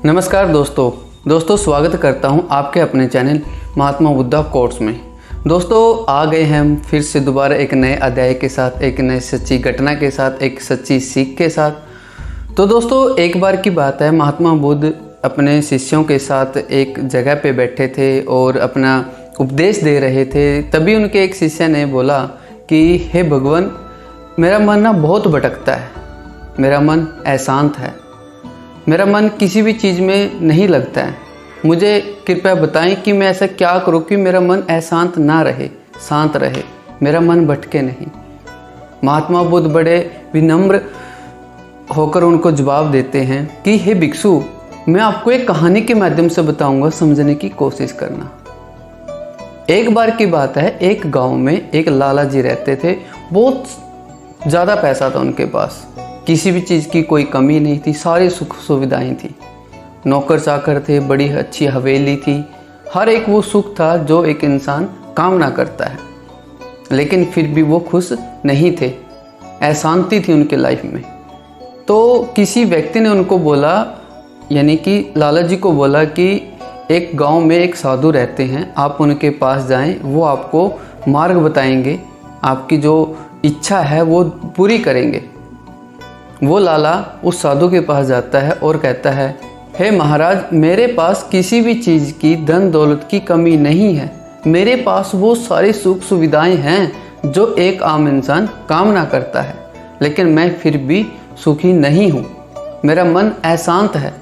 नमस्कार दोस्तों स्वागत करता हूं आपके अपने चैनल महात्मा बुद्धा कोट्स में। दोस्तों आ गए हैं हम फिर से दोबारा एक नए अध्याय के साथ, एक नई सच्ची घटना के साथ, एक सच्ची सीख के साथ। तो दोस्तों एक बार की बात है, महात्मा बुद्ध अपने शिष्यों के साथ एक जगह पे बैठे थे और अपना उपदेश दे रहे थे। तभी उनके एक शिष्य ने बोला कि हे भगवान, मेरा मन ना बहुत भटकता है, मेरा मन अशांत है, मेरा मन किसी भी चीज़ में नहीं लगता है। मुझे कृपया बताएं कि मैं ऐसा क्या करूं कि मेरा मन अशांत ना रहे, शांत रहे, मेरा मन भटके नहीं। महात्मा बुद्ध बड़े विनम्र होकर उनको जवाब देते हैं कि हे भिक्षु, मैं आपको एक कहानी के माध्यम से बताऊंगा, समझने की कोशिश करना। एक बार की बात है, एक गांव में एक लाला जी रहते थे। बहुत ज़्यादा पैसा था उनके पास, किसी भी चीज़ की कोई कमी नहीं थी, सारी सुख सुविधाएं थी, नौकर चाकर थे, बड़ी अच्छी हवेली थी, हर एक वो सुख था जो एक इंसान कामना करता है। लेकिन फिर भी वो खुश नहीं थे, अशांति थी उनके लाइफ में। तो किसी व्यक्ति ने उनको बोला, यानी कि लाला जी को बोला कि एक गांव में एक साधु रहते हैं, आप उनके पास जाएं, वो आपको मार्ग बताएंगे, आपकी जो इच्छा है वो पूरी करेंगे। वो लाला उस साधु के पास जाता है और कहता है, हे महाराज, मेरे पास किसी भी चीज़ की, धन दौलत की कमी नहीं है, मेरे पास वो सारी सुख सुविधाएं हैं जो एक आम इंसान कामना करता है, लेकिन मैं फिर भी सुखी नहीं हूँ, मेरा मन अशांत है।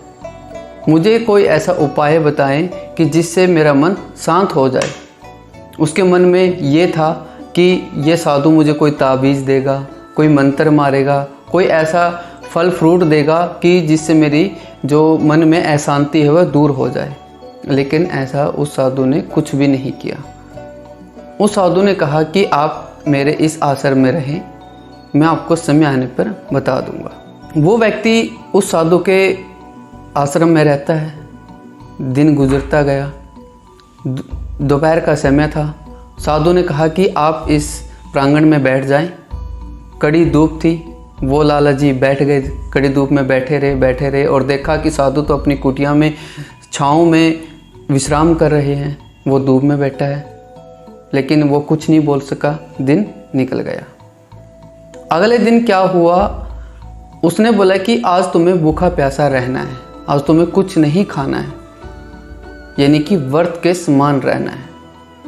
मुझे कोई ऐसा उपाय बताएं कि जिससे मेरा मन शांत हो जाए। उसके मन में ये था कि ये साधु मुझे कोई ताबीज़ देगा, कोई मंत्र मारेगा, कोई ऐसा फल फ्रूट देगा कि जिससे मेरी जो मन में अशांति है वह दूर हो जाए। लेकिन ऐसा उस साधु ने कुछ भी नहीं किया। उस साधु ने कहा कि आप मेरे इस आश्रम में रहें, मैं आपको समय आने पर बता दूंगा। वो व्यक्ति उस साधु के आश्रम में रहता है। दिन गुजरता गया, दोपहर का समय था। साधु ने कहा कि आप इस प्रांगण में बैठ जाएं। कड़ी धूप थी, वो लाला जी बैठ गए, कड़ी धूप में बैठे रहे और देखा कि साधु तो अपनी कुटिया में छाँव में विश्राम कर रहे हैं, वो धूप में बैठा है, लेकिन वो कुछ नहीं बोल सका। दिन निकल गया। अगले दिन क्या हुआ, उसने बोला कि आज तुम्हें भूखा प्यासा रहना है, आज तुम्हें कुछ नहीं खाना है, यानी कि व्रत के समान रहना है।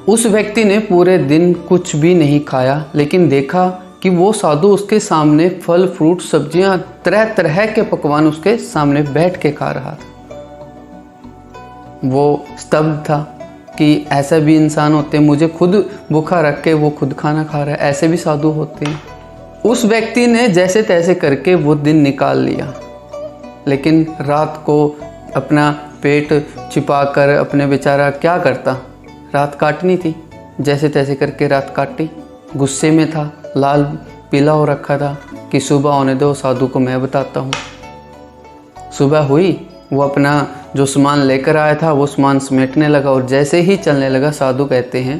उस व्यक्ति ने पूरे दिन कुछ भी नहीं खाया, लेकिन देखा कि वो साधु उसके सामने फल फ्रूट सब्जियां, तरह तरह के पकवान उसके सामने बैठ के खा रहा था। वो स्तब्ध था कि ऐसा भी इंसान होते हैं, मुझे खुद भूखा रख के वो खुद खाना खा रहा है, ऐसे भी साधु होते हैं। उस व्यक्ति ने जैसे तैसे करके वो दिन निकाल लिया, लेकिन रात को अपना पेट छिपा कर अपने बेचारा क्या करता, रात काटनी थी, जैसे तैसे करके रात काटी। गुस्से में था, लाल पीला हो रखा था कि सुबह होने दो, साधु को मैं बताता हूँ। सुबह हुई, वो अपना जो सामान लेकर आया था वो सामान समेटने लगा और जैसे ही चलने लगा, साधु कहते हैं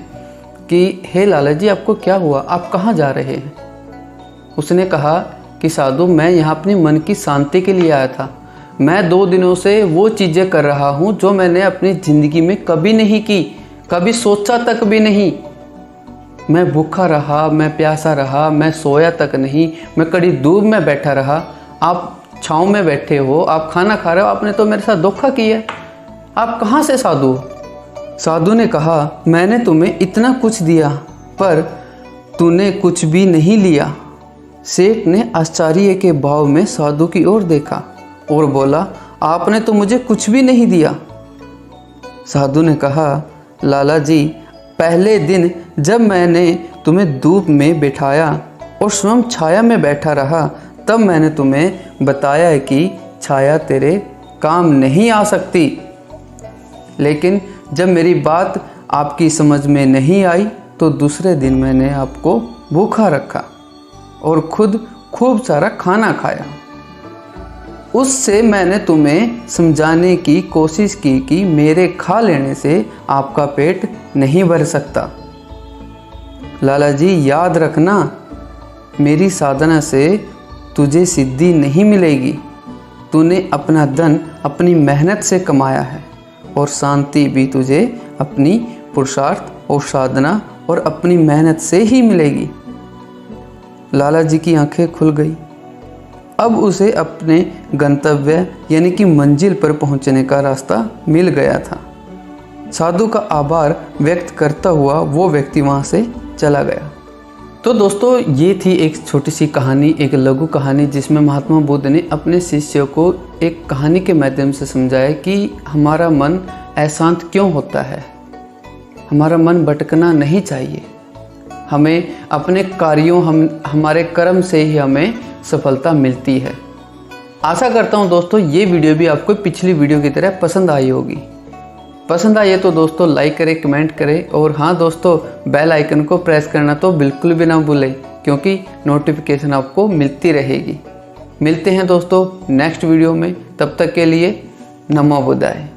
कि हे लाला जी, आपको क्या हुआ, आप कहाँ जा रहे हैं? उसने कहा कि साधु, मैं यहाँ अपनी मन की शांति के लिए आया था। मैं 2 दिनों से वो चीज़ें कर रहा हूँ जो मैंने अपनी ज़िंदगी में कभी नहीं की, कभी सोचा तक भी नहीं। मैं भूखा रहा, मैं प्यासा रहा, मैं सोया तक नहीं, मैं कड़ी धूप में बैठा रहा। आप छाँव में बैठे हो, आप खाना खा रहे हो, आपने तो मेरे साथ धोखा किया। आप कहाँ से साधु हो? साधु ने कहा, मैंने तुम्हें इतना कुछ दिया पर तूने कुछ भी नहीं लिया। सेठ ने आश्चर्य के भाव में साधु की ओर देखा और बोला, आपने तो मुझे कुछ भी नहीं दिया। साधु ने कहा, लाला जी, पहले दिन जब मैंने तुम्हें धूप में बिठाया और स्वयं छाया में बैठा रहा, तब मैंने तुम्हें बताया कि छाया तेरे काम नहीं आ सकती। लेकिन जब मेरी बात आपकी समझ में नहीं आई तो दूसरे दिन मैंने आपको भूखा रखा और खुद खूब सारा खाना खाया। उससे मैंने तुम्हें समझाने की कोशिश की कि मेरे खा लेने से आपका पेट नहीं भर सकता। लाला जी, याद रखना, मेरी साधना से तुझे सिद्धि नहीं मिलेगी, तूने अपना धन अपनी मेहनत से कमाया है और शांति भी तुझे अपनी पुरुषार्थ और साधना और अपनी मेहनत से ही मिलेगी। लाला जी की आंखें खुल गई। अब उसे अपने गंतव्य यानी कि मंजिल पर पहुंचने का रास्ता मिल गया था। साधु का आभार व्यक्त करता हुआ वो व्यक्ति वहाँ से चला गया। तो दोस्तों, ये थी एक छोटी सी कहानी, एक लघु कहानी, जिसमें महात्मा बुद्ध ने अपने शिष्यों को एक कहानी के माध्यम से समझाया कि हमारा मन अशांत क्यों होता है, हमारा मन भटकना नहीं चाहिए, हमें अपने कार्यों हमारे कर्म से ही हमें सफलता मिलती है। आशा करता हूँ दोस्तों ये वीडियो भी आपको पिछली वीडियो की तरह पसंद आई होगी। पसंद आई है तो दोस्तों लाइक करें, कमेंट करें और हाँ दोस्तों, बेल आइकन को प्रेस करना तो बिल्कुल भी ना भूलें, क्योंकि नोटिफिकेशन आपको मिलती रहेगी। मिलते हैं दोस्तों नेक्स्ट वीडियो में, तब तक के लिए नमो बुद्धाय।